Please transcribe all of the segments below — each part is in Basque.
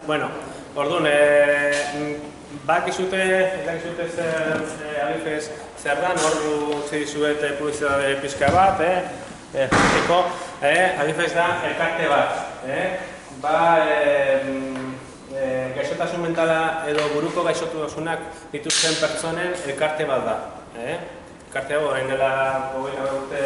Bueno, orduan, bakizute Adifes zer dan, hor utzi dizuet publizitate pixka bat, jakiteko, Adifes da elkarte bat. Gaixotasun mentala edo buruko gaixotasunak dituzten pertsonen elkarte bat da. Elkarte hau, orain dela 20 urte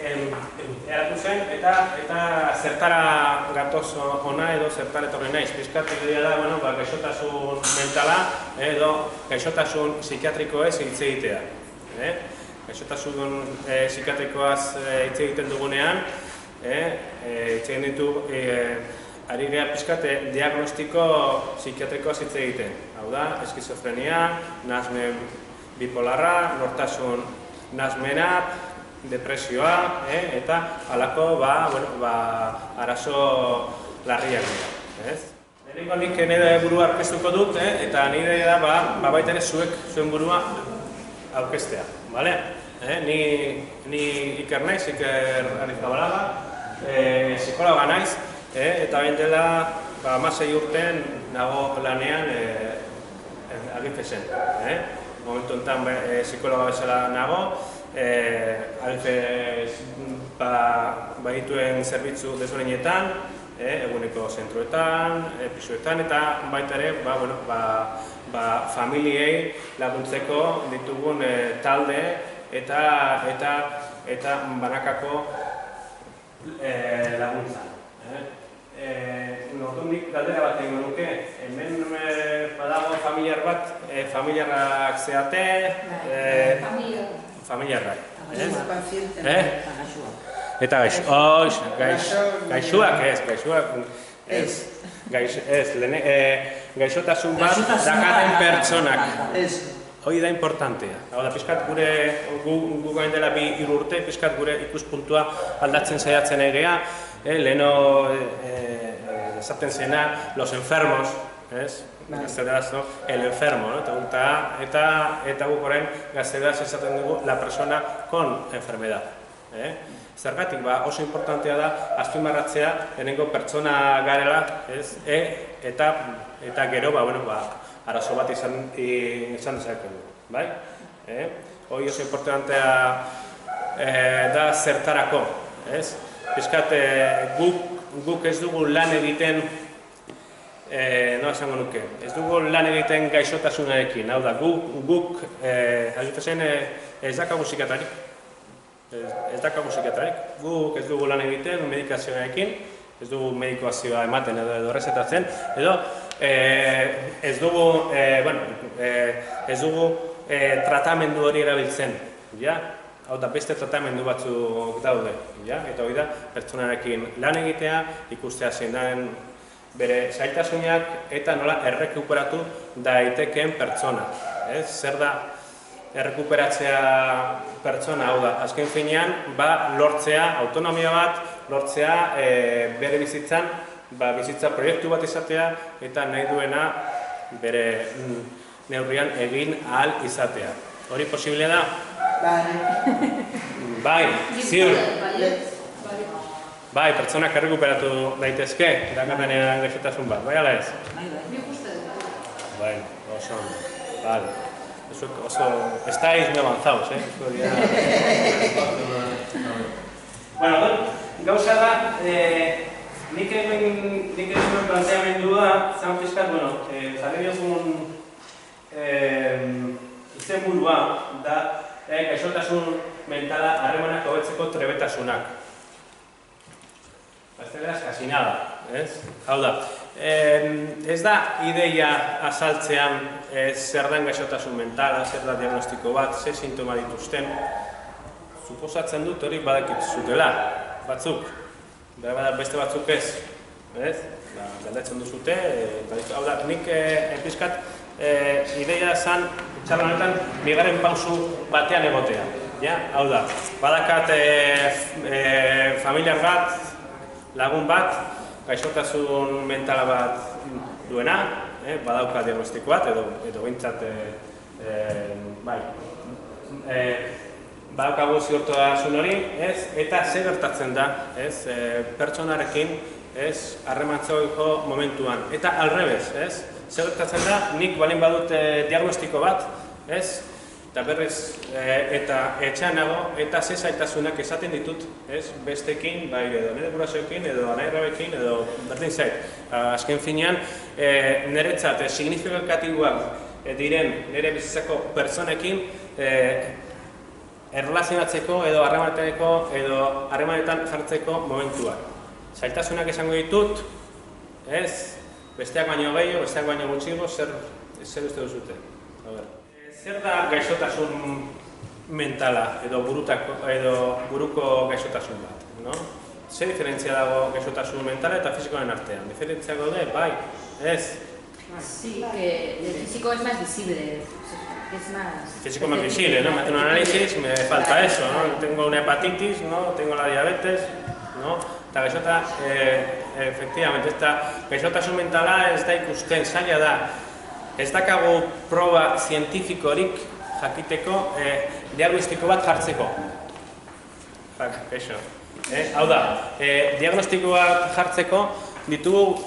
eratu zen, eta zertara gatoz ona edo zertara etorri naiz. Pizkat ideia da, gaixotasun mentala edo gaixotasun psikiatrikoez hitz egitea. Gaixotasun psikiatrikoaz hitz egiten dugunean, hitz egin ditu ari geha pizkat diagnostiko psikiatrikoaz hitz egiten. Hau da, eskizofrenia, nahasmen bipolarra, nortasun nahasmena, depresioa, eta halako arazo larriak dira. Lehenengo nik nire burua aurkeztuko dut, eta nire da baita ere zuen burua aurkeztea. Ni Iker naiz, Iker Arizabalaga, psikologa naiz, eta bain dela 16 urten nago lanean Adifesen. Momentu enten psikologa bezala nago, Adifes badituen zerbitzu desberdinetan, eguneko zentruetan, pisuetan, eta baita ere familiei laguntzeko ditugun talde eta banakako laguntza. Nortundik galdera bat egin nuke, hemen badago familiarrak zeate, familiarrak. Eta gaixoak ez, gaixotasun bat dakaten pertsonak. Hoi da importantea. Hau da, pizkat gu gain dela 2 urte, pizkat gure ikuspuntua aldatzen saiatzen egea, leheno esaten zena, los enfermos, gazteleraz, el enfermo, eta guk orain gazteleraz esaten dugu la persona con enfermedad. Zergatik, oso importantea da azpimarratzea lehenengo pertsona garela, eta gero, arazo bat izan dezakegu, bai? Hoi oso importantea da zertarako, ez? Pizkat, guk ez dugu lan egiten, esango nuke, ez dugu lan egiten gaixotasunarekin, hau da, guk, Adifesen ez dakagu psikiatrarik, guk ez dugu lan egiten medikazioarekin, ez dugu medikazioa ematen edo errezetatzen, edo ez dugu tratamendu hori erabiltzen, hau da, beste tratamendu batzuk daude, eta hori da, pertsonarekin lan egitea, ikustea zein den bere zailtasunak eta nola errekuperatu daitekeen pertsona. Zer da errekuperatzea pertsona, hau da, azken finean, lortzea autonomia bat, lortzea bere bizitzan, bizitza proiektu bat izatea eta nahi duena bere neurrian egin ahal izatea. Hori posible da? Bai, ziur. Bai, pertsonak errekuperatu daitezke, dakatanean gaixotasun bat, bai ala ez? Bai, oso, bale. Estáis muy avanzados, Bueno, gauza da, nik egin planteamendua, zan pizkat, jarri diogun izenburua da gaixotasun mentala harremanak hobetzeko trebetasunak. Gazteleraz, casi nada, hau da. Ez da ideia azaltzean zer den gaixotasun mentala, zer da diagnostiko bat, zer sintoma dituzten. Suposatzen dut hori badakizutela, batzuk, beste batzuk ez. Galdatzen duzute, hau da, nik pizkat ideia zan, txarra honetan, bigarren pausu batean egotea. Hau da, badakat familiar bat, lagun bat, gaixotasun mentala bat duena, badauka diagnostiko bat, edo bintzat, badaukagu ziurtasun hori, eta ze gertatzen da, pertsonarekin ez, harremantzeko momentuan. Eta alrebez, ez? Zer gertatzen da, nik balin badut diagnostiko bat, ez? Eta berriz, eta etxean nago, eta ze zailtasunak esaten ditut, ez? Bestekin, bai edo nire gurasoekin, edo anaiarrabekin, edo berdin zait. Azken finean, niretzat signifikatiboak diren nire bizitzako pertsonekin erlazionatzeko edo harremanetan jartzeko momentuak. Zailtasunak esango ditut, ez? Besteak baino gehiago, besteak baino gutxiago, zer uste duzute? Zer da gaixotasun mentala edo buruko gaixotasun bat, no? Zer diferentzia dago gaixotasun mentala eta fisikoaren artean? Diferentzia gaude, bai, ez? Sí, que el físico es más visible, es más... Físico más visible, ¿no? Me hace un análisis, me falta eso, ¿no? Tengo una hepatitis, ¿no? Tengo la diabetes, ¿no? Eta gaixota, efectivamente, esta gaixotasun mentala ez da ikusten, zaila da. Ez dakagu proba zientifikorik jakiteko diagnostiko bat jartzeko. Hau da, diagnostiko bat jartzeko ditugu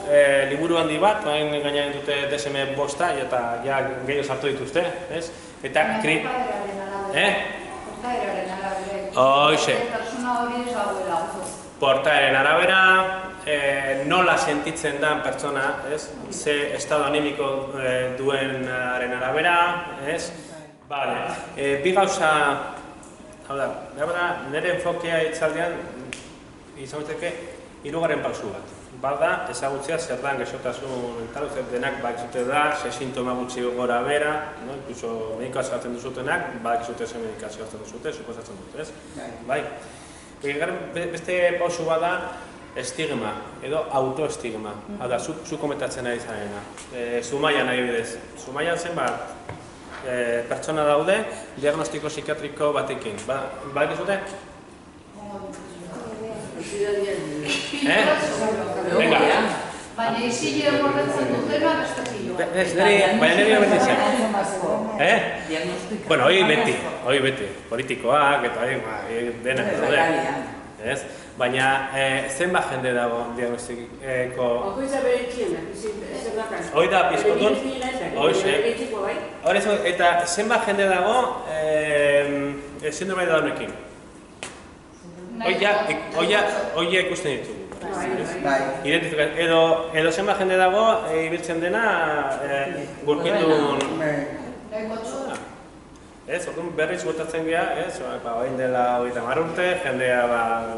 liburu handi bat, hain gainaren dute DSM-5 eta ja gehiago sartu dituzte, ez? Eta portaeren arabera, nola sentitzen den pertsona, ze estado animiko duenaren arabera, bi gauza, hau da, nire enfokea hitzaldean izan daiteke hirugarren pausu bat. Bat da, ezagutzea zer dan gaixotasun mental, denak badakizute da, ze sintoma gutxi gora bera, incluso medikazioa hartzen duzutenak, badakizute ze medikazioa hartzen duzute, suposatzen dut, ez? Bai. Beste pausu bat da, estigma, edo autoestigma. Hau da, zu komentatzen ari zarena. Zumaian adibidez. Zumaian zenbat pertsona daude diagnostiko psikiatriko batekin. Badakizute? Venga. Baina izile horretzen dutena bestekio. Baina nire beti zen. Bueno, hoi beti. Politikoak eta denak daude. Baina zenbat jende dago diagnostiko? Okoitza bere txienak, ez da kan. Hoi da pizkotun? Eta zenbat jende dago sindrome Downekin? Hoi ikusten ditugu. Edo zenbat jende dago ibiltzen dena gurpildun... Orduan berriz guetatzen geha, hain dela 30 urte, jendea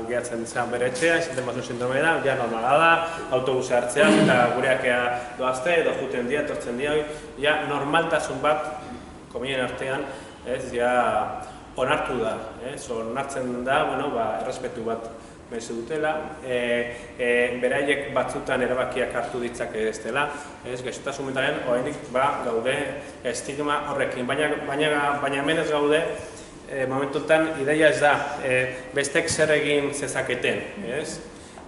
gehatzen zen bere etxea, izaten batzun sindromea da, ja normala da, autobuse hartzea, eta gureakea doazte, edo juten dia, etortzen dia, ja normaltasun bat, kominen artean, ja onartu da, onartzen da, errespetu bat behizu dutela, beraiek batzutan erabakiak hartu ditzake ez dela, gaixotasun mentalean oraindik gaude estigma horrekin, baina hemen ez gaude, momentuetan ideia ez da bestek zer egin zezaketen,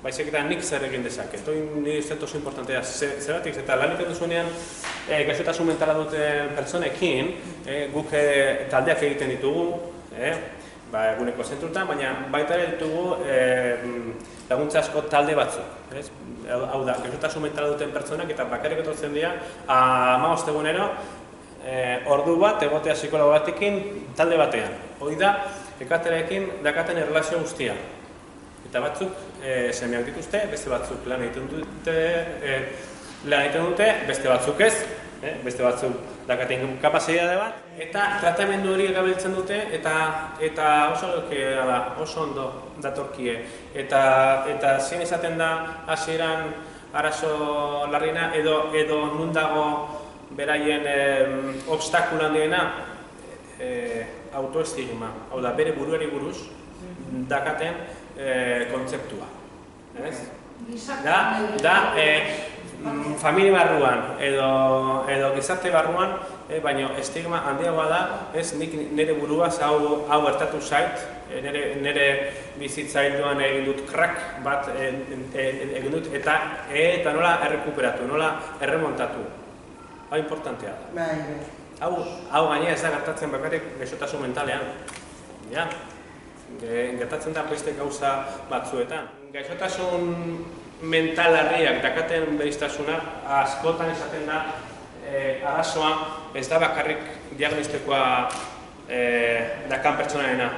baizik eta nik zer egin dezaket. Nire uste oso importantea, zeratik eta lan egiten duzunean gaixotasun mentala duten pertsonekin, guk taldeak egiten ditugu, eguneko zentrutan, baina baita ere ditugu laguntza asko talde batzuk. Hau da, gaixotasun mentala duten pertsonak eta bakarrik etortzen dira 15 egunero ordu bat egotea psikologo batekin talde batean. Hoi da, ekaterarekin dakaten erlazio guztia. Eta batzuk semeak dituzte, beste batzuk lan egiten dute, beste batzuk ez, beste batzuk dakaten kapazitate bat, eta tratamendu hori gabiltzen dute, eta oso ondo datorkie. Eta zein izaten da hasieran arazo larriena, edo nun dago beraien obstakulan diena, autoestigma, hau da, bere buruari buruz dakaten kontzeptua. Familia barruan edo gizarte barruan, baina estigma handiagoa da, nik nire buruaz hau gertatu zait, nire bizitzailduan egin dut crack bat egin dut, eta nola errekuperatu, nola erremontatu. Hau importantea da. Hau gainera ez da gertatzen bakarrik gaixotasun mentalean. Gertatzen da beste gauza batzuetan. Gaixotasun mental larriak dakaten beriztasuna, askotan esaten da, arazoa ez da bakarrik diagnostikoa dakan pertsonarena,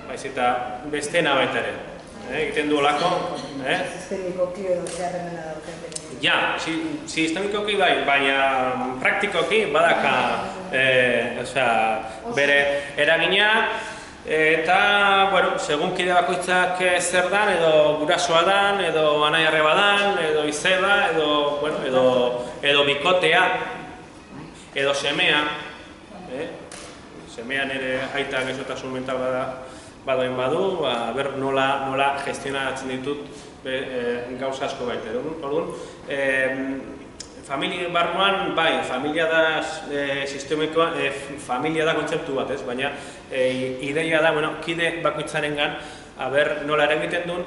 baiz eta besteena baita ere. Egiten du olako, Sistemikoki edo zeharremena daukate. ja, sistemikoki bai, baina praktikoki badaka bere eragina, eta, bueno, segun kide bakoitzak zer dan, edo gurasoa dan, edo anai-arreba dan, edo izeba, edo bikotea, edo semea, semean ere aita gaixotasun mental badoen badu, ber nola gestionatzen ditut gauza asko baita. Orduan, familia barruan, bai, familia da sistemikoa, familia da kontzeptu bat, ez? Baina ideia da, bueno, kide bakoitzarengan, aber nola eragiten duen,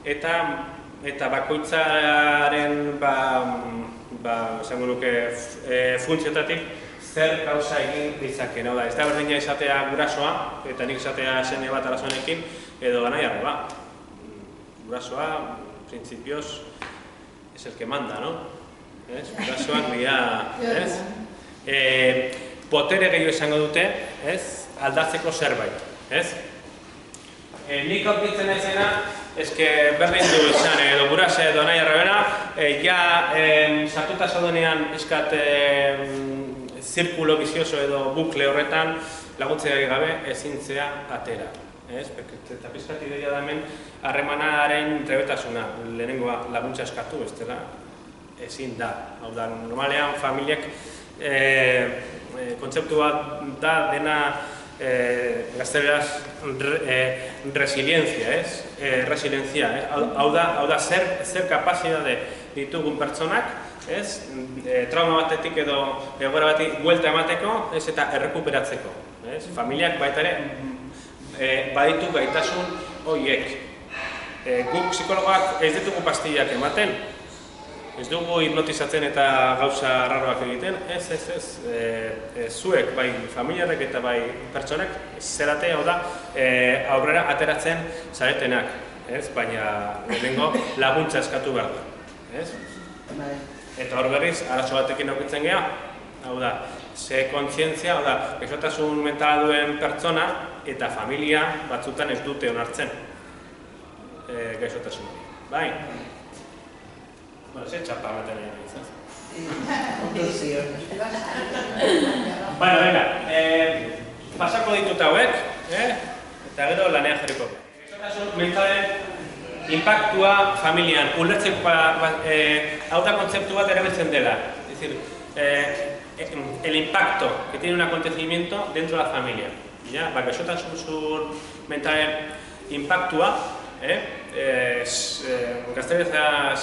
eta bakoitzaren, esango nuke, funtziotatik, zer gauza egin ditzakeen. Ez da berdina izatea gurasoa, eta nik izatea seme bat arazonekin, edo anai-arreba. Gurasoa, principios, es el que manda, no? Gurasoak dira, potere gehiago izango dute, aldatzeko zerbait, ez? Nik aurkitzen naizena, berdin du izan, edo gurase edo anai-arrebera, ja sartuta zaudenean iskat zirkulo bizioso edo bukle horretan laguntzeari gabe ezintzea atera. Eta pizkat ideia da hemen harremanaren trebetasuna, lehenengoa laguntza eskatu, ez dela ezin da. Hau da, normalean familiak kontzeptu bat da dena gazteleraz resilientzia, resilientzia. Hau da, zer kapazidade ditugun pertsonak, trauma batetik edo egoera batetik buelta emateko, eta errekuperatzeko. Familiak baita ere baditu gaitasun horiek. Guk psikologoak ez ditugu pastillak ematen, ez dugu hipnotizatzen eta gauza raroak egiten, zuek, bai familiarrek eta bai pertsonak, zerate hau da aurrera ateratzen zaretenak, baina lehenengo laguntza eskatu behar da. Eta hor berriz, arazo batekin aurkitzen geha, hau da, ze kontzientzia, hau da, gaixotasun mentala duen pertsona eta familia batzutan ez dute onartzen gaixotasun hori. Bai? Ze txapa batean egin izan. Ondo zion. Bueno, venga, pasako ditut hauek, eta gero lanea jarriko. Gaixotasun mentalen impactua familian, ulertzen hau da kontzeptu bat erabiltzen dela. Es decir, el impacto que tiene un acontecimiento dentro de la familia. Gaixotasun mentalen impactua, gaztelaniaz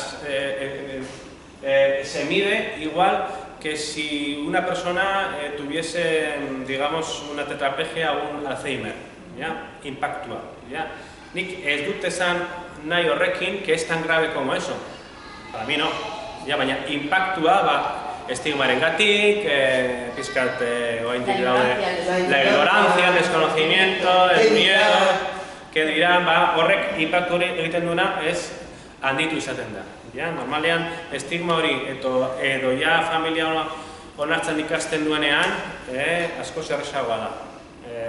se mide igual que si una persona tuviese, digamos, una tetraplegia o un Alzheimer. Impactua. Nik ez dut esan nahi horrekin que es tan grave como eso. Para mí no. Baina impactua, estigmaren gatik, pizkat, la ignorancia, el desconocimiento, el miedo, que dirán, horrek impactu hori egiten duena ez handitu izaten da. Normalean, estigma hori edo ja familia onartzen ikasten duenean, asko zerrezagoa da,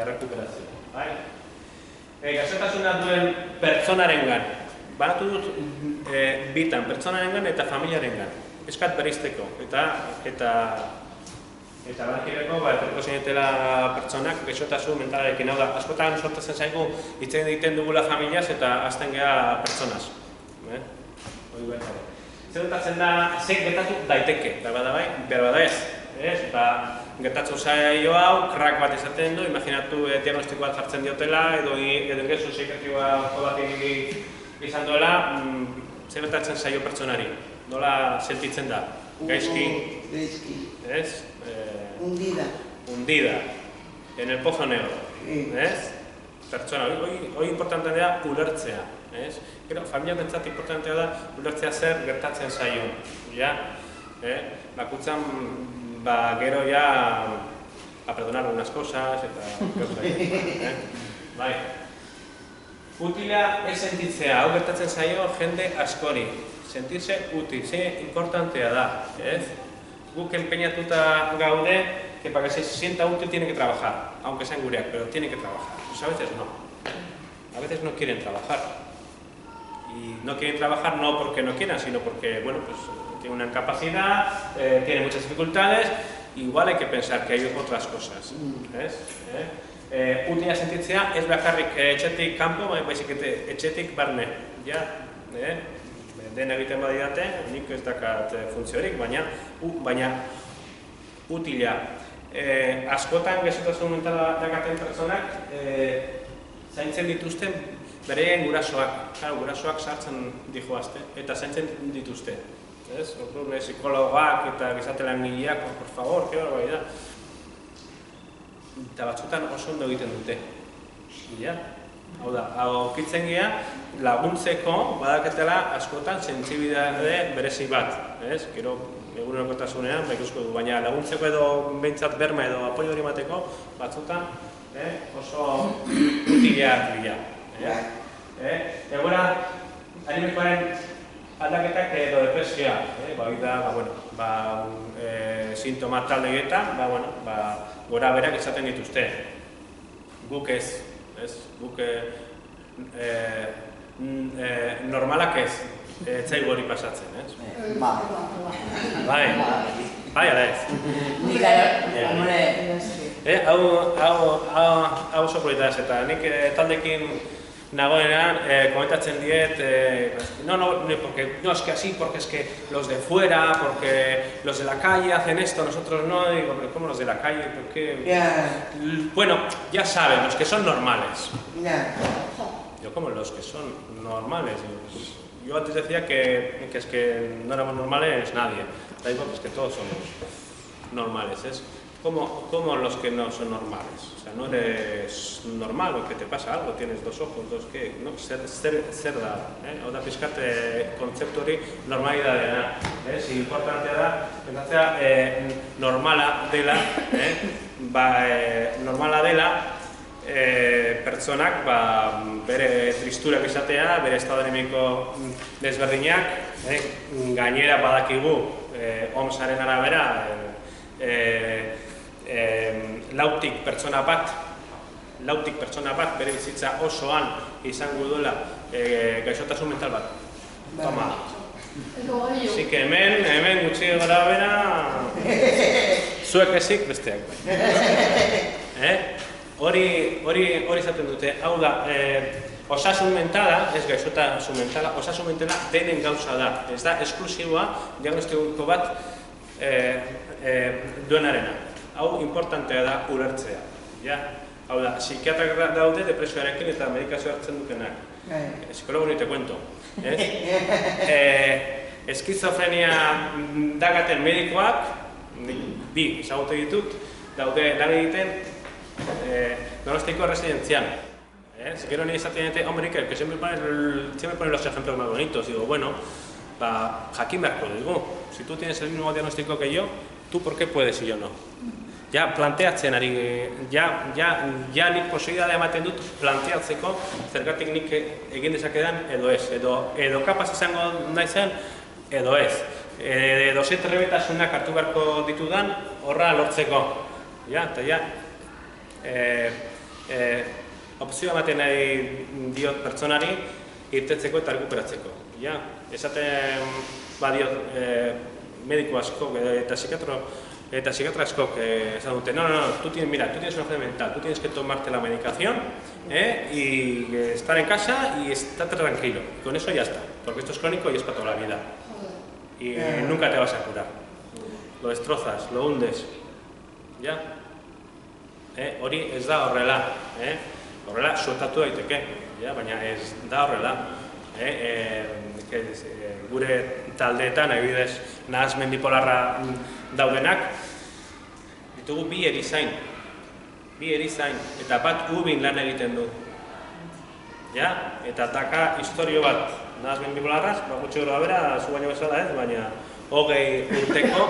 rekuperazioa. Gaixotasuna duen pertsonarengan, banatu dut bitan, pertsonarengan eta familiarengan, eskat bereizteko, eta barkireko, etorriko zinetela pertsonak gaixotasun mentalarekin. Hau da, askotan sortatzen zaigu hitz egiten dugula familiaz eta hasten geha pertsonaz. Zer gertatzen da, zer gertatu daiteke, behar bada ez. Gertatzen zaio hau, krak bat izaten du, imaginatu diagnostiko bat jartzen diotela, edo ingesu psikiatrikoa bat izan duela, zer gertatzen zaio pertsonari, nola sentitzen da, gaizki, hundida, en el pozo negro, pertsona, hori importantea da ulertzea, familiak entzat importantea da ulertzea zer gertatzen zaio, bakutzan gero ya a perdonar algunas cosas eta bai. Utila ez sentitzea, hau gertatzen zaio jende askori. sentirse útil, ze importantea da, ez? Guk empeñatuta gaude, que para que se sienta útil tiene que trabajar, aunque sean gureak, pero tiene que trabajar. Pues a veces no. A veces no quieren trabajar. Y no quieren trabajar no porque no quieran, sino porque, bueno, pues tienen una incapacidad, tienen muchas dificultades, igual hay que pensar que hay otras cosas, ez? Utila sentitzea ez bakarrik etxetik kanpo, baizik etxetik barne, ja, den egiten badidate, nik ez dakat funtziorik, baina utila. Askotan gaixotasun mentala dakaten pertsonak zaintzen dituzten bereien gurasoak, gurasoak sartzen dijoazte, eta zaintzen dituzte. Orduan, psikologoak eta gizartelangileak, por favor, que barbaridad. Eta batzutan oso ondo egiten dute. Hau da, aurkitzen gea laguntzeko badaketela askotan sentsibilitate berezi bat. Gero, egunerokotasunean, ikusko du, baina laguntzeko edo behintzat berma edo apoio hori emateko batzutan oso utileak dira. Egoera, animikoaren aldaketak edo depresioa, sintoma taldeetan, gora berak izaten dituzte. Guk ez, guk normalak ez, etzaigu hori pasatzen, ez? Bai, ala ez. Hau oso polita ez, eta nik taldekin nagoenean komentatzen diet, no, es que así, porque es que los de fuera, porque los de la calle hacen esto, nosotros no, digo, pero ¿cómo los de la calle? ¿Por qué? Bueno, ya saben, los que son normales. Yo como los que son normales. Yo antes decía que es que no éramos normales nadie, digo que es que todos somos normales, es como los que no son normales. O sea, no eres normal o que te pasa algo, tienes dos ojos, dos qué, no, zer da, hau da pizkat kontzeptu hori normalidadea, importantea da, pentsatzea normala dela, pertsonak bere tristurak izatea, bere estado anemiko desberdinak, gainera badakigu OMS-aren arabera, lautik pertsona bat bere bizitza osoan izango duela gaixotasun mental bat. Toma. Así que hemen gutxi gara bera, zuek ezik besteak. Hori izaten dute, hau da, osasun mentala, ez gaixotasun mentala, osasun mentala denen gauza da. Ez da, esklusiboa, diagnostiko bat duenarena. Hau importantea da ulertzea. Hau da, psikiatrak daude depresioarekin eta medikazioa hartzen dutenak. Psikologo ni te cuento. Eskizofrenia dakaten medikoak, bi ezagutu ditut, daude lan egiten Donostiko residencial. Si quiero ni exactamente, hombre, que siempre ponen los ejemplos más bonitos. Digo, bueno, jakin beharko dugu. Si tú tienes el mismo diagnóstico que yo, ¿tú por qué puedes y yo no? Ja, planteatzen ari, ja nik posibilitatea ematen dut planteatzeko zergatik nik egin dezakedan edo ez. Edo kapaz izango naizen edo ez. Edo zetrebetasunak hartu beharko ditudan horra lortzeko. Eta opzioa ematen nahi diot pertsonari irtetzeko eta rekuperatzeko. Esaten badiot mediko askok eta psikiatra askok esan dute, no, tú tienes una enfermedad mental, tú tienes que tomarte la medicación y estar en casa y estar tranquilo. Con eso ya está, porque esto es crónico y es para toda la vida. Y nunca te vas a curar. Lo destrozas, lo hundes. ¿Ya? Hori ez da horrela. Horrela sueltatu daiteke, baina ez da horrela. Gure taldeetan, adibidez, nahasmen bipolarra daudenak, ditugu bi erizain, eta bat ubin lan egiten du. Eta taka historio bat, nahasmen bipolarraz, gutxi gora bera, zu baino bezala ez, baina 20 urteko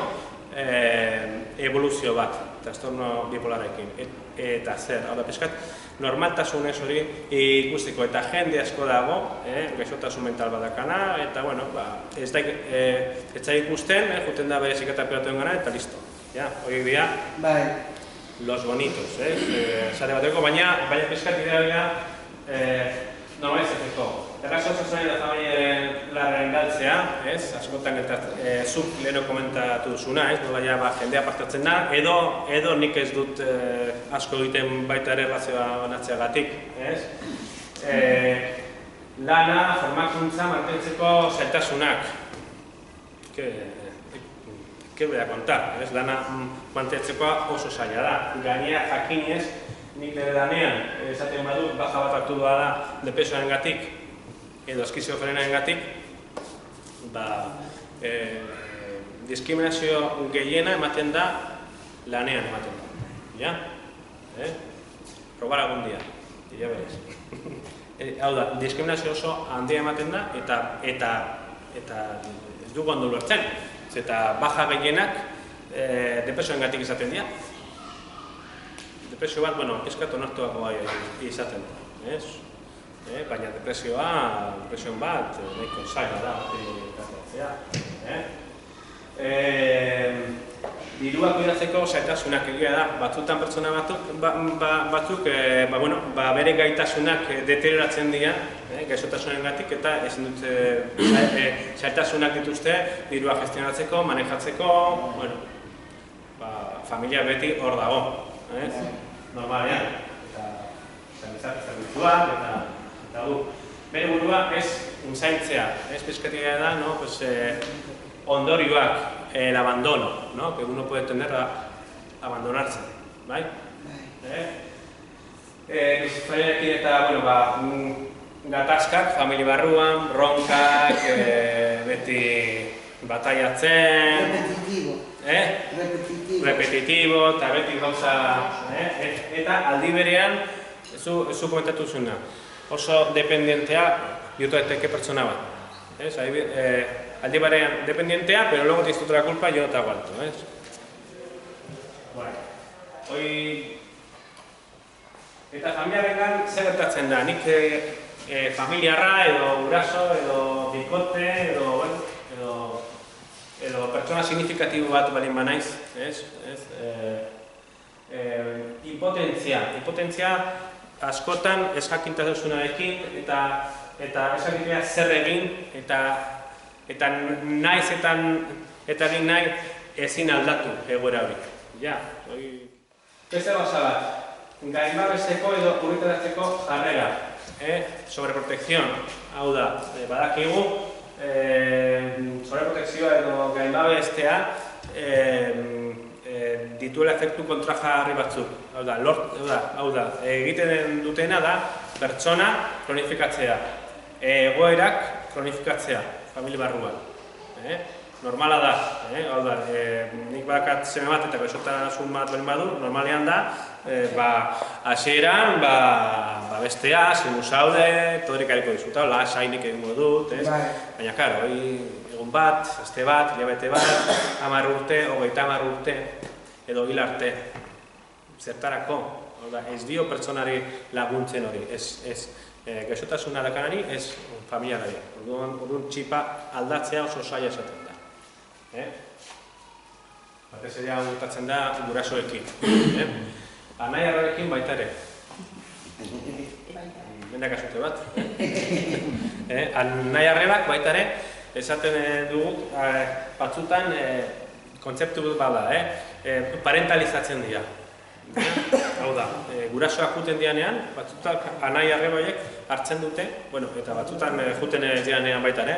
evoluzio bat, trastorno bipolarekin. Eta zer, hau da pizkat, normaltasun ez hori ikusteko, eta jende asko dago, gaixotasun mental badakana, eta, bueno, ez da ikusten, juten da bere ziketa pilatuen gana, eta listo. Ja, hori dira, los bonitos, sare bateko, baina pizkat idea normalizatzeko. Errazo zuzaren da familiaren larren galtzea, askotan eta zuk leheno komentatu duzuna, nola jendea partatzen da, edo nik ez dut asko egiten baita ere errazioa banatzeagatik. Lana, formakuntza, mantentzeko zailtasunak. Que voy a contar, lana mantentzekoa oso zaila da. Gainea jakinez, nik nire lanean, esaten badut, baja bat hartu da depresioaren gatik, edo eskizofreniaren gatik, diskriminazio gehiena ematen da, lanean ematen da. Ja? Probar algun dia, ja berez. Hau da, diskriminazio oso handia ematen da, eta ez dugu ondo lortzen. Eta baja gehienak depresioen gatik izaten dira. Depresio bat, eskatu onartuako izaten da. Baina depresioen bat, nahiko zaila da. Diruak kudeatzeko zailtasunak egia da. Batzutan pertsona batzuk bere gaitasunak deterioratzen dira, gaixotasunen gatik, eta ezin dut zailtasunak dituzte dirua gestionatzeko, manejatzeko, familia beti hor dago, normalean, eta zerbitzuak, eta du. Bere burua ez zaintzea, pizkatia da, ondorioak, el abandono, que uno puede tender a abandonarse, bai? Bizitzarekin eta, gatazkak, familia barruan, ronkak, beti bataiatzen... Repetitibo, eta beti gauza... Eta aldi berean, zu komentatu zuna, oso dependientea bihurtu daiteke pertsona bat. Aldi berean dependientea, pero luego tienes otra culpa y yo no te aguanto. Eta familiarengan zer gertatzen da, nik familiarra edo guraso edo bikote edo pertsona signifikatibo bat balin banaiz, impotentzia askotan ezjakintasunarekin eta ezagitea zer egin eta naiz eta egin nahi ezin aldatu egoera hori. Beste gauza bat, gainbabesteko edo urritaratzeko jarrera, sobreprotekzion, hau da, badakigu, sobreprotekzioa edo gainbabestea dituela efektu kontrajarri batzuk. Hau da, egiten dutena da pertsona kronifikatzea, egoerak kronifikatzea, familia barruan. Normala da, hau da, nik badakat seme bat eta gaixotasun bat beren badu, normalean da, hasieran, bestea, zimu zaude, toderik hariko dizuta, lasainik egingo dut, baina, karo, egun bat, aste bat, hilabete bat, 10 urte, 30 urte, edo hil arte, zertarako, ez dio pertsonari laguntzen hori, ez gaixotasuna dakanari, ez familiarari. Orduan txipa aldatzea oso zaila esaten da. Batez ere gertatzen da gurasoekin. Anai-arrekin baita ere. Bendak azute bat. Anai-arrebak baita ere, esaten dugu, batzutan kontzeptu bada, parentalizatzen dira. Hau da, gurasoak juten dianean, batzutan anai-arrebaiek hartzen dute, eta batzutan juten dianean baita ere,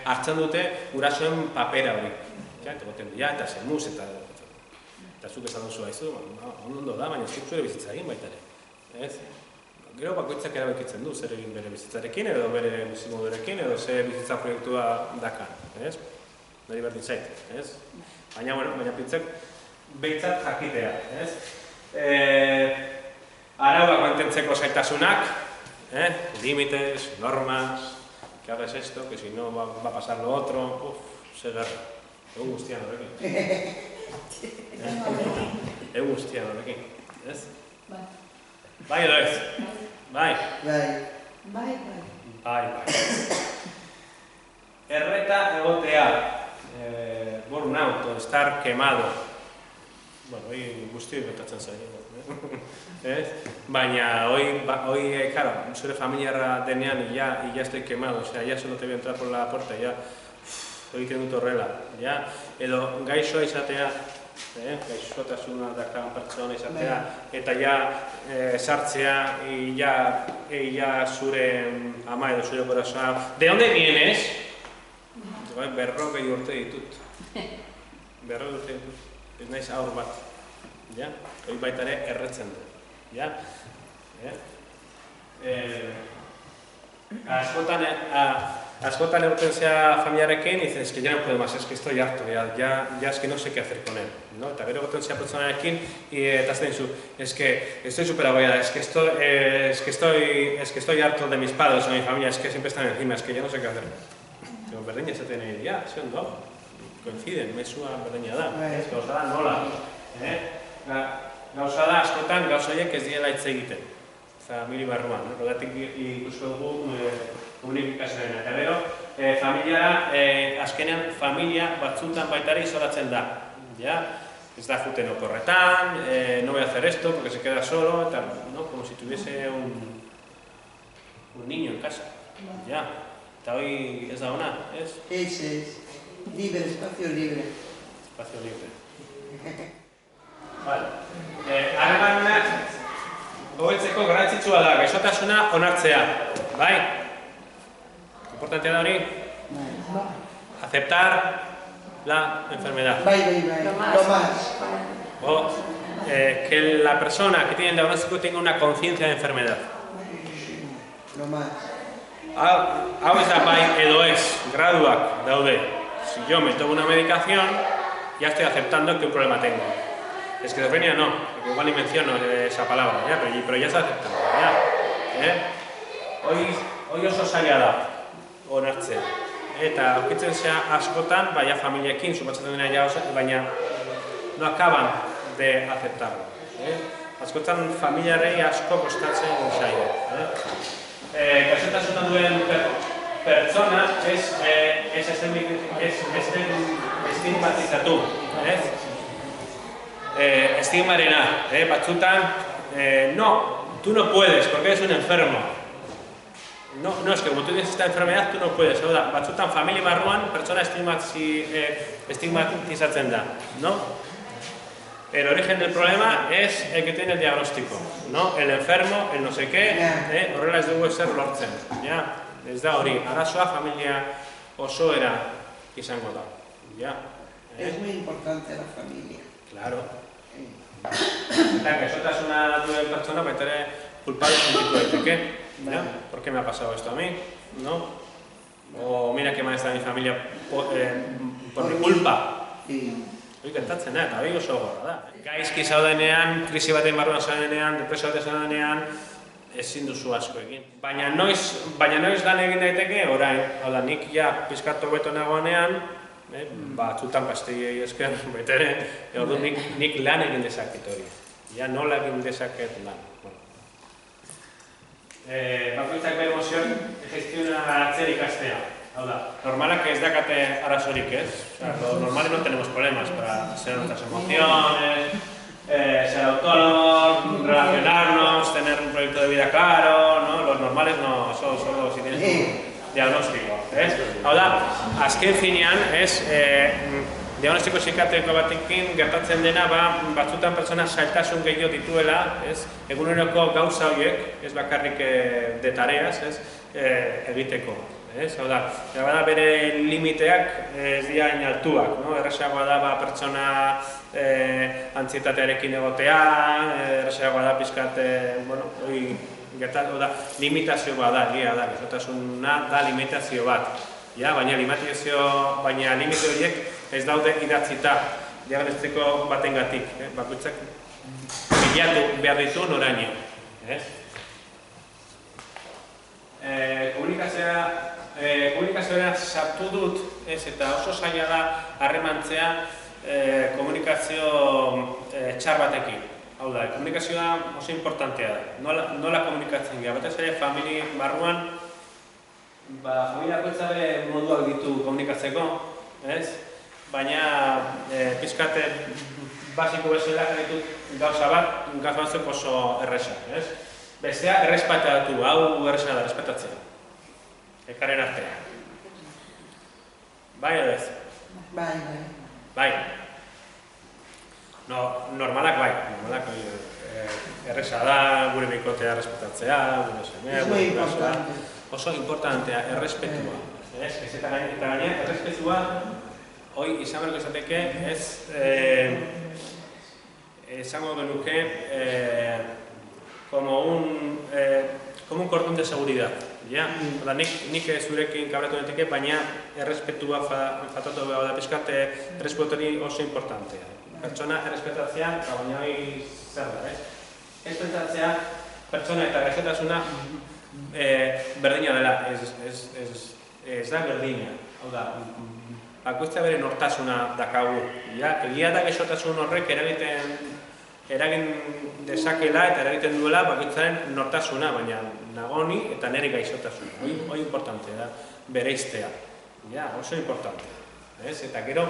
hartzen dute gurasoen papera hori. Eta goten dira, eta zemuz, eta zuk esan duzu haizu, ondo da, baina zuk zure bizitza egin baita ere. Gero bakoitzak erabakitzen du, zer egin bere bizitzarekin, edo bere bizimodurekin, edo zer bizitza proiektua dakan. Nari berdin zait, baina pintzek, behitzat jakitea. Arauak mantentzeko zaitasunak, límites, normas, que hagas esto, que si no va a pasar lo otro, se garra. Egun guztian horrekin. Egun guztian horrekin. Bai edo ez? Bai. Bai. Bai. Erreta egotea. Burnout, o estar quemado. Bueno, hoi guztioi betatzen zaio. Baina, hoi, claro, zure familiarra denean, y ya estoy quemado, o sea, ya solo te voy a entrar por la puerta, ya, hoi egiten dut horrela, ya, edo gaixoa izatea, gaixotasuna dakan pertsona izatea, eta ja sartzea, ja zure ama edo zure corazón, ¿de dónde vienes? Berrogei urte ditut. Berrogei urte ditut. Ez naiz aur bat. Hoi baita ere erretzen du. Askotan egoten zea familiarekin, dicen, es que ya no puedo más, es que estoy harto, ya es que no sé qué hacer con él. Eta gero egoten zea pertsonarekin, eta azten zu, es que estoy súper agobiada, es que estoy harto de mis padres o de mi familia, es que siempre están encima, es que ya no sé qué hacer. Berdina esaten egin, ja, ze ondo, koinziden, mesua berdina da, gauza da nola. Gauza da, askotan, gauza horiek ez diela hitz egiten. Famili barruan, rogatik ikusko dugu unik ikasleena. Eta gero, familiara, azkenean, familia batzutan baitare izolatzen da. Ez da juten okorretan, no voy a hacer esto porque se queda solo, como si tuviese un niño en casa. Eta hoi ez da ona, ez? Ez. Libre, espacio libre. Espacio libre. Harremanak hobetzeko garrantzitsua da, gaixotasuna onartzea. Bai? Importantea da hori? Aceptar la enfermedad. Bai. Lo más. O que la persona que tiene el diagnóstico tenga una conciencia de enfermedad. Lo más. Hau ez da bai edo ez, graduak daude. Si yo me tomo una medicación, ya estoy aceptando que un problema tengo. Esquizofrenia no, porque igual ni menciono esa palabra, pero ya está aceptando. Hoi oso zaila da, onartzea. Eta aurkitzen zea askotan, baina familiekin, supatzen dena ja oso, baina no acaban de aceptarlo. Askotan familiarei asko kostatzen zaila. Gaixotasuna duen pertsona ez estigmatizatu. Estigmarena, batzutan, no, tú no puedes, porque eres un enfermo. No, es que como tú tienes esta enfermedad, tú no puedes. Batzutan, familia barruan, pertsona estigmatizatzen da, ¿no? El origen del problema es el que tiene el diagnóstico, ¿no? El enfermo, el no sé qué, horrela ez dugu ezer lortzen, ez da hori, arazoa familia osoera izango da, Es muy importante la familia. Claro. Eta gaixotasuna duen pertsona baita ere culpable sentitu daiteke, ¿por qué me ha pasado esto a mí? ¿No? O mira que mal está mi familia por mi culpa. Hoi gertatzen da, eta hori oso gorra da. Gaizki zaudenean, krisi baten barruan zaudenean, depresio baten zaudenean, ezin duzu asko egin. Baina noiz lan egin daiteke, orain, nik ja pizkat hobeto nagoenean, batzutan pastillei esker, betere, orduan nik lan egin dezaket hori. Ja nola egin dezaket lan. Bakoitzak bere emozioak gestionatzen ikastea. Hau da, normalak ez dakate arazorik ez. Los normales no tenemos problemas para ser nuestras emociones, ser autónomos, relacionarnos, tener un proyecto de vida claro, ¿no? Los normales no, solo si tienes un diagnóstico. Hau da, azken finean, diagnostiko psikiatriko batekin gertatzen dena, batzutan pertsona zailtasun gehiago dituela, eguneroko gauza horiek, ez bakarrik de tareas, egiteko. Hau da, bere limiteak ez dira inaltuak, errazagoa da pertsona antzietatearekin egotea, errazagoa da pizkat, limitazio bat da, gaixotasuna da limitazio bat. Baina limite horiek ez daude idatzita diagnostiko batengatik, bakoitzak bilatu behar ditu noraino. Komunikazioa sartu dut, eta oso zaila da harremantzea komunikazio txar batekin. Hau da, komunikazioa oso importantea da. Nola komunikatzen gara? Batez ere, familia barruan, familia bakoitzak moduak ditu komunikatzeko, ez? Baina, pizkate basiko bezala ditut gauza batzuk oso erresa, ez? Bestea, errespetatu, hau erresa da, errespetatzea. Elkarren artean. Bai edo ez? Bai. Bai. Normalak bai, erresa da, gure bikotea errespetatzea, gure semea, Es muy importante. oso importantea, errespetua. Eta gaina, errespetua, hoi izan berko izateke, esango genuke, como un cordón de seguridad. Nik zurekin kabratu netike, baina errespetua fatatu behar da pizkat, errespetu hori oso importantea. Pertsona errespetatzea, eta baina hori zer da, ez pentsatzea, pertsona eta gaixotasuna berdina dela, ez da berdina. Hau da, bakoitza bere nortasuna dakagu. Egia da gaixotasun horrek eragin dezakela eta eragiten duela bakoitzaren nortasuna, baina nagoni eta nire gaixotasuna. Hoi importante da, bereiztea. Oso importante. Eta gero,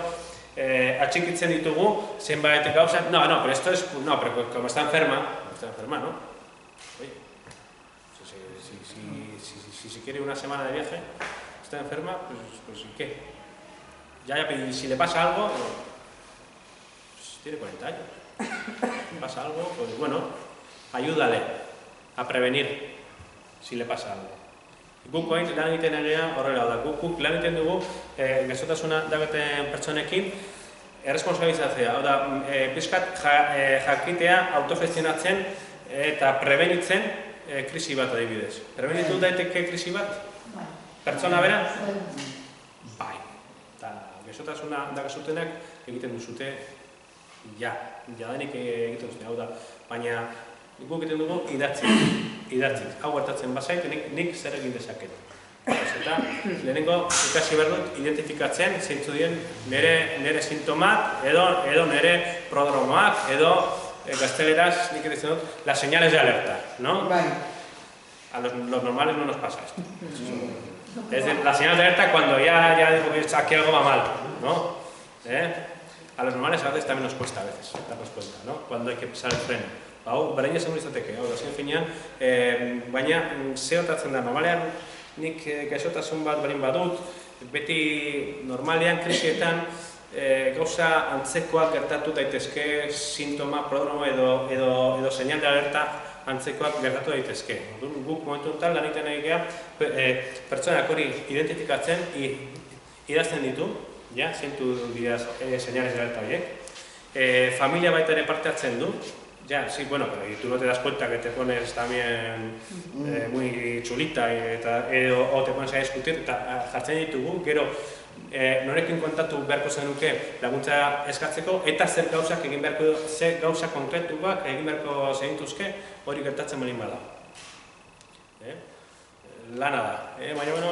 atxikitzen ditugu, zenbait gauza, pero esto es, pero como está enferma, ¿no? Oye, si quiere una semana de viaje, está enferma, pues ¿y qué? Y si le pasa algo, pues tiene 40 años. Si pasa algo, pues bueno, ayúdale a prevenir si le pasa algo. Guk lan egiten egia horrela da. Guk lan egiten dugu gaixotasuna dagoeten pertsonekin erresponsabilizatzea. Hau da, pizkat jakitea autogestionatzen eta prebenitzen krisi bat adibidez. Prebenitu daiteke krisi bat? Pertsona bera? Bai. Eta gaixotasuna dagazutenak egiten duzute jadanik egiten duzute. Hau da, baina guk egiten dugu idatzi. Hau gertatzen bazait, nik zer egin dezaket. Eta lehenengo ikasi behar dut identifikatzen zeintzu dien nire sintomak edo nire prodromoak edo gazteleraz nik egiten dut las señales de alerta, ¿no? A los normales no nos pasa esto. Es las señales de alerta cuando ya digo que aquí algo va mal, ¿no? A los normales a veces también nos cuesta darnos cuenta, ¿no? Cuando hay que pisar el freno. Hau, beraina segun izateke, hau da, zen finean, baina zehotatzen da, normalean nik gaixotasun bat berin badut, beti normalean krisietan gauza antzekoak gertatu daitezke, sintoma, prodromo edo señal de alerta antzekoak gertatu daitezke. Guk momentu enten lan egiten egea, pertsonak hori identifikatzen, idazten ditu, zeintu dira señales de alerta horiek, familia baita ere parte hartzen du. Sí, bueno, pero tú no te das cuenta que te pones también muy chulita o te pones a discutir, jartzen ditugu, gero norekin kontatu beharko zenuke laguntza eskatzeko, eta zer gauzak egin beharko, zer gauza konkretuak egin beharko zeintuzke, hori gertatzen balin bada. Lana da,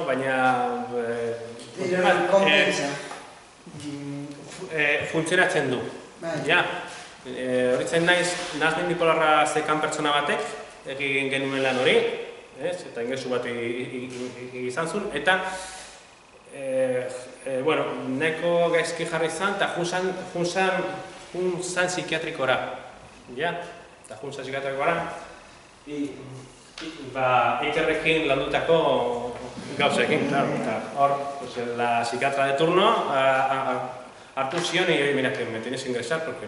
baina funtzionatzen du. Horitzen nahazmen bipolarra zekan pertsona batek, egin genuen lan hori, eta ingresu bat izan zuen, eta neko gaizki jarri izan, eta junzan psikiatrikora. Eta junzan psikiatrikora, ikerrekin landutako gauzekin, eta hor, la psikiatra de turno, hartu zion y mira que me tienes que ingresar porque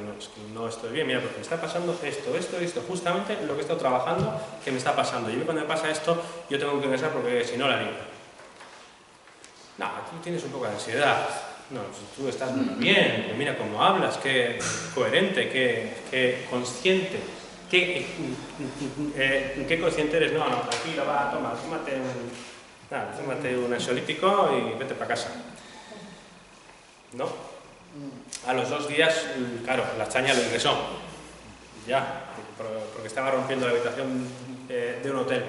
no estoy bien, mira porque me está pasando esto, justamente lo que he estado trabajando que me está pasando. Y cuando me pasa esto yo tengo que ingresar porque si no la haría. No, tú tienes un poco de ansiedad. No, tú estás muy bien, mira cómo hablas, qué coherente, qué consciente. ¿Qué consciente eres? No, aquí lo va, toma, tómate un ansiolítico y vete para casa. ¿No? A los 2 días, claro, la chaña lo ingresó, porque estaba rompiendo la habitación de un hotel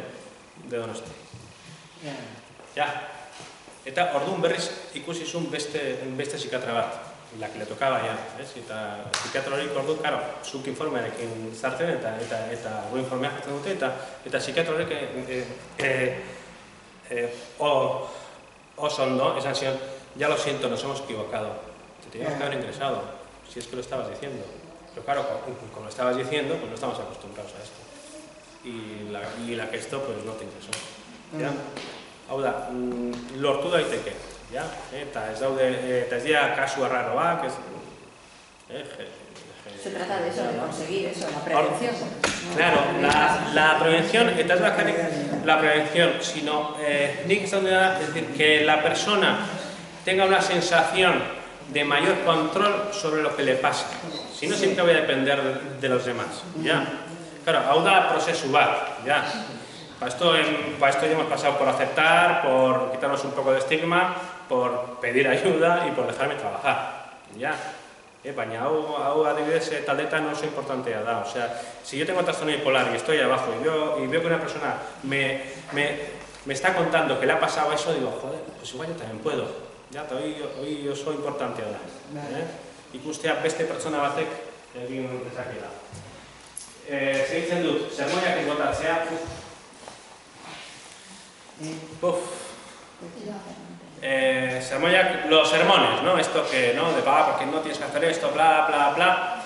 de Donosti. Eta orduan berriz ikusi zuen beste psikiatra bat. la que le tocaba ya, eta psikiatra hori ordu, claro, zuk informearekin sartzen eta gu informea jartzen dute eta psikiatra horrek oso ondo, esan zion, ya lo siento, nos hemos equivocado, te teníamos que haber ingresado, si es que lo estabas diciendo. Pero claro, como lo estabas diciendo, pues no estamos acostumbrados a esto. Y la que esto, pues no te ingresó. Ya? Hau da, lortu daiteke, ya? Eta ez dira kasu arraroak, Se trata de eso, de conseguir eso, la prevención. Claro, la prevención, eta ez bakarrik la prevención, sino nik esan dira, es decir, que la persona tenga una sensación de mayor control sobre lo que le pasa. Si no, siempre voy a depender de los demás, ya. Claro, hau da prozesu bat, ya. Para esto ya hemos pasado por aceptar, por quitarnos un poco de estigma, por pedir ayuda y por dejarme trabajar, ya. Baina hau adibidez taldetan oso importantea da, o sea, si yo tengo trastorno bipolar y estoy abajo y veo que una persona me está contando que le ha pasado eso, digo, joder, pues igual yo también puedo, ya, hoy oso importantea da. Ikustea beste pertsona batek egin dezakela. Segitzen dut, sermoiak botatzea, sermoiak, los sermones, ¿no? Esto que, ¿no? De porque no tienes que hacer esto, bla, bla, bla.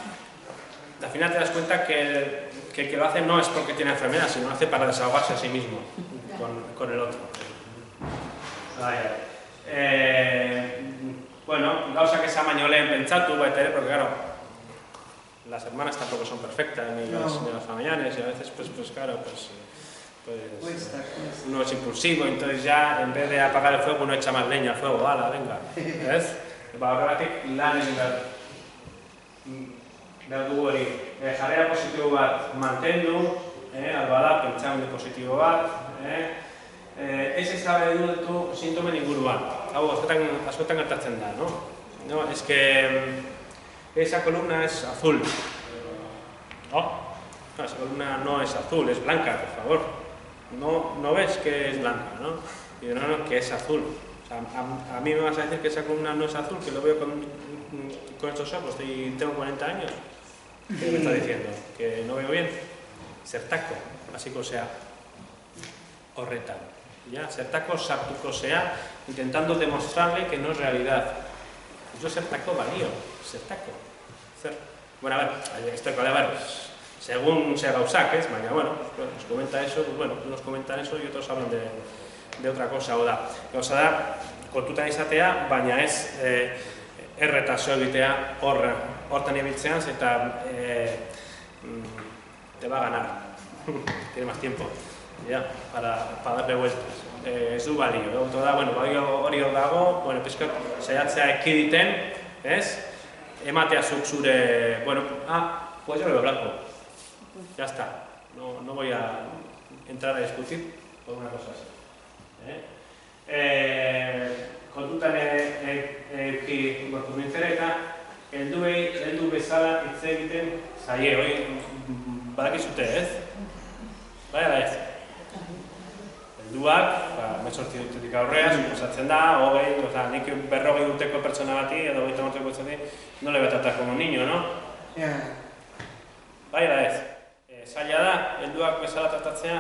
Al final te das cuenta que el que lo hace no es porque tiene enfermedad, sino lo hace para desahogarse a sí mismo con el otro. Bueno, gauzak esan baino lehen pentsatu baita ere, porque claro, las hermanas tampoco son perfectas, ni los familiares, y a veces, pues claro, pues uno es impulsivo, entonces ya, en vez de apagar el fuego, uno echa más leña al fuego, hala, venga, ¿ves? Horregatik lan egin behar dugu hori. Jarrera positibo bat mantendu, albada, pentsamendu positibo bat, ez ezagutu sintomen inguruan. Hau, askotan gertatzen da, ¿no? Es que esa columna es azul. No, esa columna no es azul, es blanca, por favor. No ves que es blanca, ¿no? Y no, que es azul. O sea, a mí me vas a decir que esa columna no es azul, que lo veo con estos ojos y tengo 40 años. ¿Qué me está diciendo? ¿Que no veo bien? Zertako, hasiko zea horretan. Ya, zertako sartuko zea, intentando demostrarle que no es realidad. Yo zertako balio, zertako. Bueno, a ver, esto es según se gauzak, baina, bueno, nos comenta eso, pues bueno, unos comentan eso y otros hablan de otra cosa, o da. Gauza da, kontutan izatea, baina ez erretazio egitea hortan ibiltzean, eta te va a ganar, tiene más tiempo, ya, para darle vueltas. Ez du balio, bueno, hori dago, bueno, pizkat, saiatzea ekiditen, ez? Ematea zuk zure, bueno, pues yo lo veo blanco. Ya está, no voy a entrar a discutir por una cosa así. Kontutan euki gortu nintzera eta heldu bezala hitz egiten zaie, hori badakizute, ez? Bai, ala ez? Helduak, 18 urtetik aurrea, suposatzen da, 20, oza, nik 40 urteko pertsona bati, edo 20 urteko pertsona bati, no le betatak como un niño, no? Bai, ala ez? Zaila da, helduak bezala tratatzea,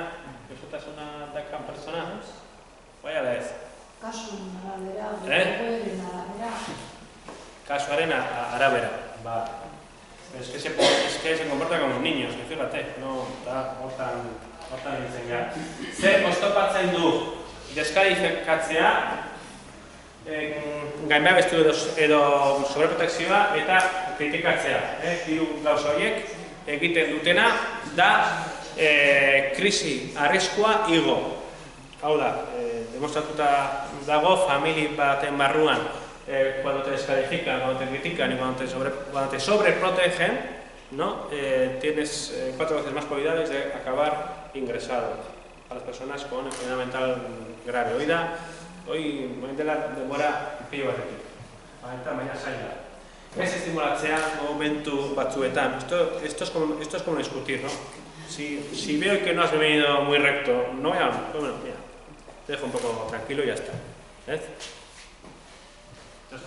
gaixotasuna dakan pertsona, bai, ala ez? Kasuaren arabera, ba. Es que se comporta como un niño, fíjate, no, hortan nintzen gara. Zer oztopatzen du deskalifikatzea, gainbehar bestu edo sobreprotekzioa eta kritikatzea. Hiru gauza horiek egiten dutena da krisi arriskua igo. Hau da, demostratuta dago famili baten barruan cuando te descalifican, cuando te critican y cuando te sobreprotegen, ¿no? Tienes 4 veces más probabilidades de acabar ingresado a las personas con enfermedad mental grave. Hoy dela denbora pilo batetik. Eta baina zaila. Ez estimulatzea momentu batzuetan. Esto es como discutir, ¿no? Si veo que no has venido muy recto, no voy a... Bueno, mira, te dejo un poco tranquilo y ya está. ¿Ves? Esto es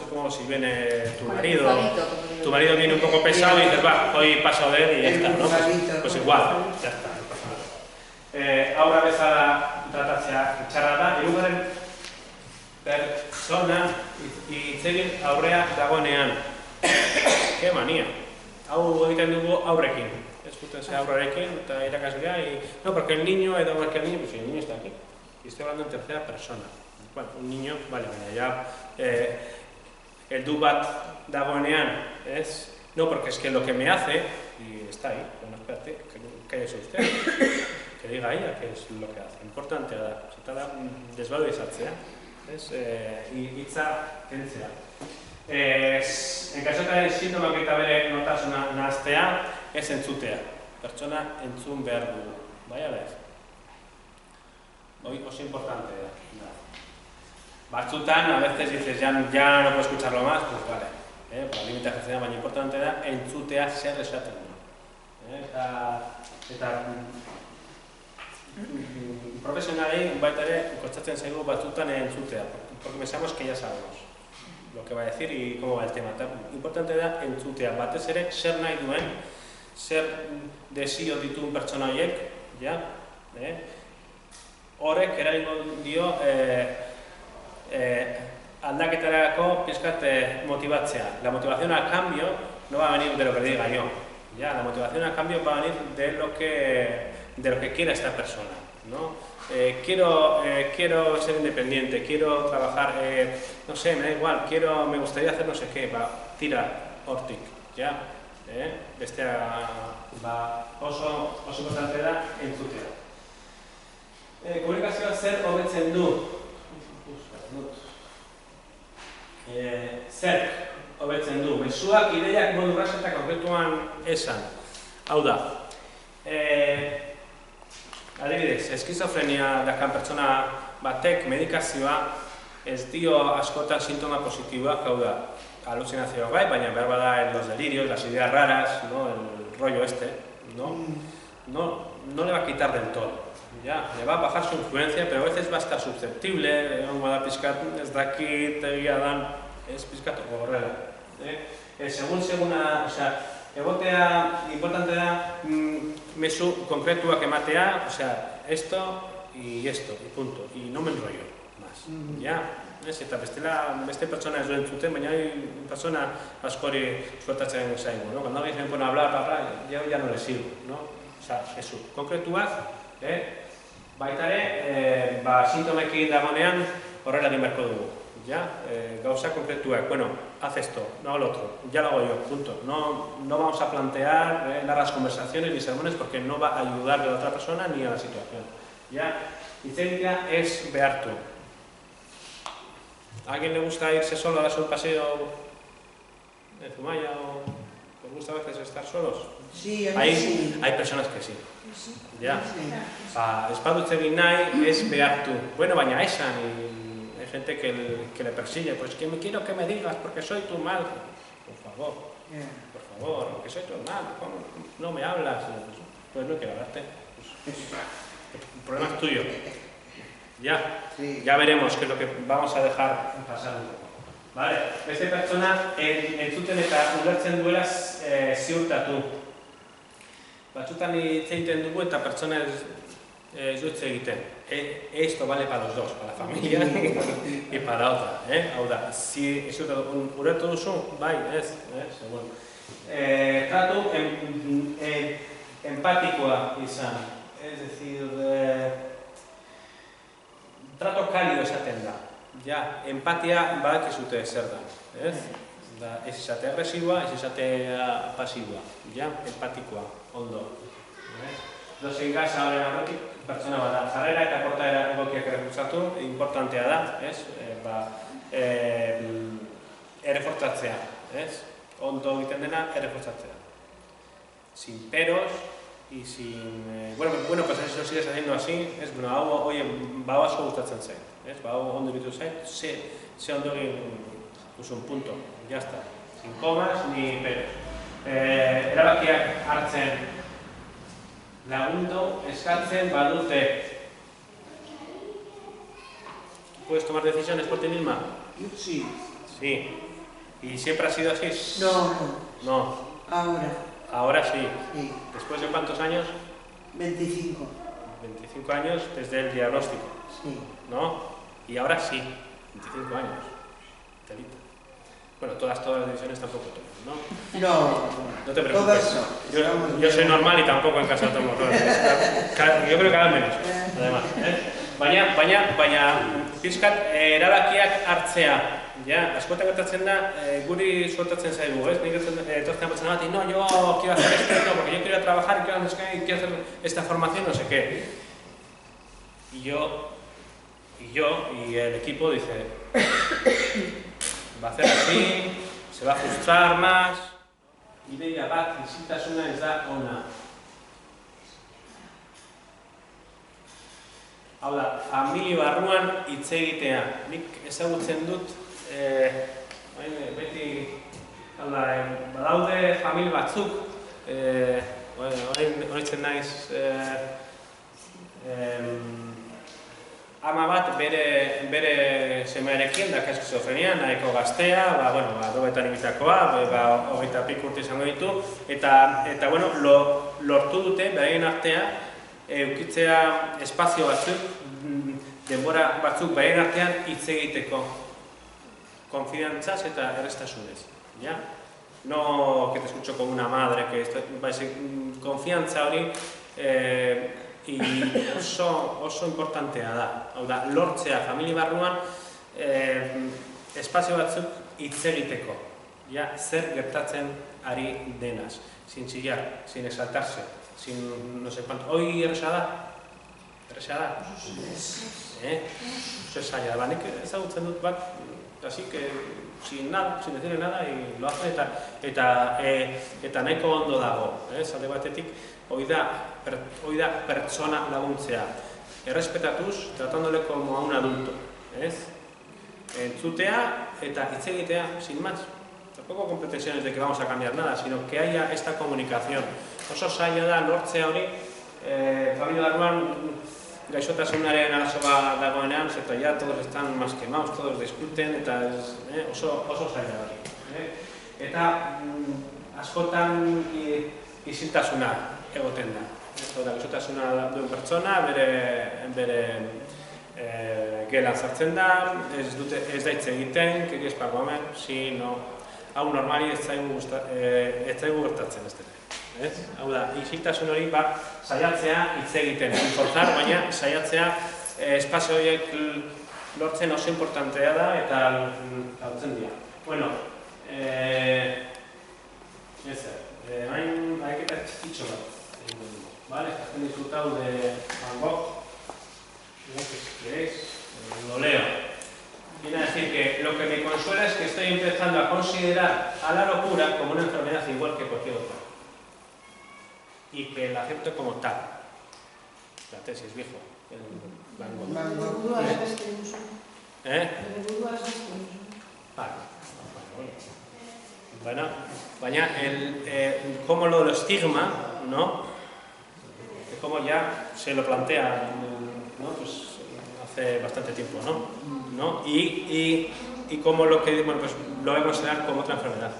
como si viene tu marido viene un poco pesado y dices, va, hoy paso de él y ya está, ¿no? Pues igual, ya está, no pasa nada. Ahora bezala tratatzea txarra da, hirugarren pertsona hitz egin aurrea dagoenean. Ke mania. Hau egiten dugu aurrekin. Ez guten ze aurrekin eta irakaslea no, porque el niño, pues el niño está aquí. Y estoy hablando en tercera persona. Bueno, un niño, vale, ya heldu bat dagoenean, ¿es? No, porque es que lo que me hace, y está ahí, bueno, espérate, cállese usted, que diga ella qué es lo que hace. Importante da, zeta da, desvalorizatzea, ¿es? Hitza kentzea. Enkaixotaren sintomak eta bere notasuna nahaztea, ez entzutea. Pertsona entzun behar dugu, bai ala ez? Hoy oso importante da. Batzutan, a veces dices, ya no puedo escucharlo más, pues vale. Para limitatzea, baina importante da, entzutea zer esaten du. Eta profesionalei baita ere kostatzen zaigu batzutan entzutea, porque pensamos que ya sabemos lo que va a decir y cómo va el tema. Importante da, entzutea, batez ere, zer nahi duen, zer desio dituen pertsona horiek, ja? Horrek eragingo dio aldaketarako pizkat motivatzea. La motivación al cambio no va a venir de lo que diga yo. Ya, la motivación al cambio va a venir de lo que quiera esta persona, ¿no? Quiero ser independiente, quiero trabajar, no sé, me da igual, me gustaría hacer no sé qué, tira hortik, ya? Bestea, oso importante da entzutea. Komunikazioa zer hobetzen du? Zer hobetzen du? Mezuak, ideiak modu erraz eta konkretuan esan. Hau da, adibidez, eskizofrenia dakan pertsona batek medikazioa ez dio askotan sintoma positiboak, hau da, alucinazioa bai, baina behar bada los delirios, las ideas raras, ¿no? El rollo este, no le va a quitar del todo. Ya, le va a bajar su influencia, pero a veces va a estar susceptible, da pizkat, ez dakit, egia dan, ez pizkat horrela. Seguna, o sea, egotea, importante da, mezu konkretuak ematea, o sea, esto y punto, y no me enrollo más, ya? Eta beste pertsona ez duen zuten, baina pertsona askori suertatzen zaigu, ¿no? Cuando alguien se pone a hablar, yo ya no le sigo, ¿no? O sea, eso, konkretuak, baita ere, sintomekin dagoenean horrela egin beharko dugu, ya? Gauza konkretuak, bueno, haz esto, no hago lo otro, ya lo hago yo, punto. No vamos a plantear largas conversaciones ni sermones porque no va a ayudar a la otra persona ni a la situación, ya? Hitz egitea es behartu. ¿A alguien le gusta irse solo a darse un paseo de Zumaya o les gusta a veces estar solos? Sí, a mí sí. Hay personas que sí. Ya. Espadutze egin nahi es behartu. Bueno, baina esan, y hay gente que le persigue, pues que quiero que me digas porque soy tu mal. Por favor, porque soy tu mal, no me hablas. Pues no quiero hablarte. El problema es tuyo. Ya veremos qué es lo que vamos a dejar pasar un poco. Vale, beste pertsona entzuten eta ulertzen duela ziurtatu. Batzutan hitz egiten dugu eta pertsona ez du hitz egiten. Esto vale para los dos, para la familia y para otra. Hau da, ziurtatu, ulertu duzu? Bai, ez, seguro. Tratu empatikoa izan, es decir, trato cálido esaten da. Ja, empatia badakizute zer da, ez? Ez izate agresiboa, ez izate pasiboa, ja, empatikoa, ondo. Dozein gaza horren aurretik, pertsona bada, jarrera eta portaera egokiak errefutzatu, importantea da, ez? Errefortzatzea, ez? Ondo egiten dena, errefortzatzea. Sin peros, y sin... Bueno, pues si lo sigues haciendo así, es bueno, hau, oye, hau asko gustatzen zait, ez? Hau ondo bitu zait, ze ondo egin un punto, ya está. Sin comas ni peros. Erabakiak hartzen lagundu, eskatzen badute. ¿Puedes tomar decisiones por ti misma? Sí. Sí. ¿Y siempre ha sido así? No, No. ahora. Ahora sí. Sí. ¿Después de cuántos años? 25. 25 años desde el diagnóstico, Sí. ¿no? Y ahora sí, 25 años. Telita. Bueno, todas las decisiones tampoco tomas, ¿no? No, No te todas preocupes. no. Yo soy normal y tampoco en casa tomo todas. Yo creo que cada menos, además. Baina, pixkat, erabakiak hartzea. Ja, askotan gertatzen da, guri suertatzen zaigu, ez? Nik etortzen batzen bat, no, yo quiero hacer esto, no, porque yo quiero trabajar y quiero hacer esta formación, no sé qué. Y el equipo dice, va a hacer así, se va a frustrar más. Ideia bat, isiltasuna ez da ona. Hau da, familia barruan hitz egitea. Nik ezagutzen dut, beti, badaude familia batzuk, horitzen naiz, ama bat bere semearekin daka eskizofrenia, nahiko gaztea, dobetan ibitakoa, 20 pik urte izango ditu, eta lortu dute, beraien artea, eukitzea espazio batzuk, denbora batzuk beraien artean hitz egiteko, konfidantzaz eta errestasunez. No que te escucho como una madre, konfiantza hori, oso importantea da. Hau da, lortzea familia barruan espazio batzuk hitz egiteko. Zer gertatzen ari denaz. Sin chillar, sin exaltarse, sin no sé cuánto. Hoi erresa da? Erresa da? Oso zaila da. Nik ezagutzen dut bat, así que sin decirle nada, y lo hace eta nahiko ondo dago. Alde batetik, hoi da pertsona laguntzea. Errespetatuz, tratándole como a un adulto. Entzutea eta hitz egitea, sin más. Tampoco con pretensiones de que vamos a cambiar nada, sino que haya esta comunicación. Oso zaila da lortzea hori, familia barruan gaixotasunaren arazoa dagoenean, eta ya todos están más quemados, todos discuten, eta oso zaila hori. Eta askotan isiltasuna egoten da. Gaixotasuna duen pertsona, bere gelan sartzen da, ez da hitz egiten, que es para comer, si no, hau normali ez zaigu gertatzen ez dira. Hau da, isiltasun hori saiatzea hitz egiten, forzar, baina saiatzea espazio horiek lortzen oso importantea da eta lautzen dira. Bueno, hain haiketa txikitxo bat. Has disfrutado de Van Gogh, si queréis, lo leo. Viene a decir que lo que me consuela es que estoy empezando a considerar a la locura como una enfermedad igual que cualquier otra. Y que la acepto como tal. La tesis, viejo. Van Gogh. Bueno, baina, como lo del estigma, ¿no? Como ya se lo plantea, ¿no? Pues hace bastante tiempo, ¿no? Y como lo que, bueno, pues lo vemos como otra enfermedad.